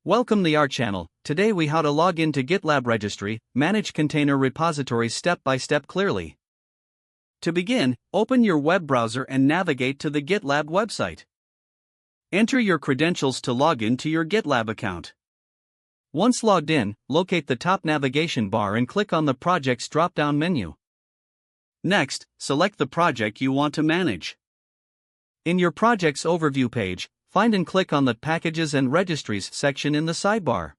Welcome to our channel. Today we how to log into GitLab Registry, manage container repositories step by step clearly. To begin, open your web browser and navigate to the GitLab website. Enter your credentials to log in to your GitLab account. Once logged in, locate the top navigation bar and click on the Projects drop-down menu. Next, select the project you want to manage. In your project's overview page, find and click on the Packages and Registries section in the sidebar.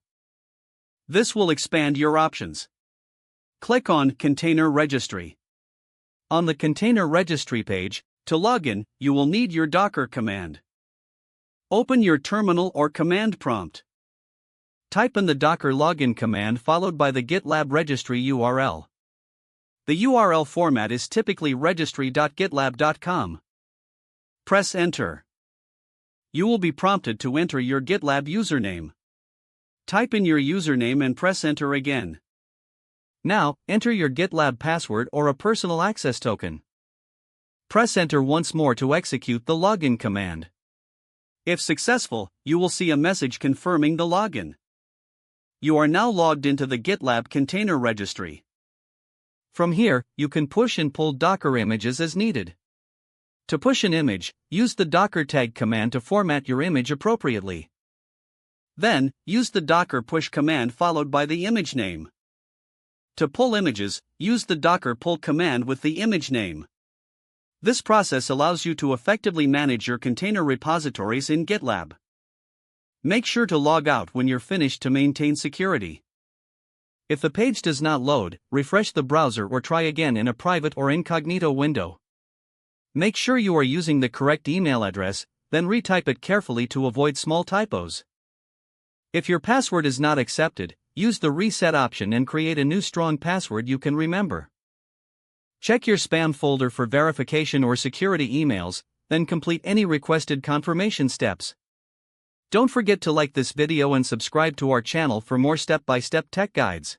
This will expand your options. Click on Container Registry. On the Container Registry page, to log in, you will need your Docker command. Open your terminal or command prompt. Type in the Docker login command followed by the GitLab registry URL. The URL format is typically registry.gitlab.com. Press Enter. You will be prompted to enter your GitLab username. Type in your username and press Enter again. Now, enter your GitLab password or a personal access token. Press Enter once more to execute the login command. If successful, you will see a message confirming the login. You are now logged into the GitLab container registry. From here, you can push and pull Docker images as needed. To push an image, use the Docker tag command to format your image appropriately. Then, use the Docker push command followed by the image name. To pull images, use the Docker pull command with the image name. This process allows you to effectively manage your container repositories in GitLab. Make sure to log out when you're finished to maintain security. If the page does not load, refresh the browser or try again in a private or incognito window. Make sure you are using the correct email address, then retype it carefully to avoid small typos. If your password is not accepted, use the reset option and create a new strong password you can remember. Check your spam folder for verification or security emails, then complete any requested confirmation steps. Don't forget to like this video and subscribe to our channel for more step-by-step tech guides.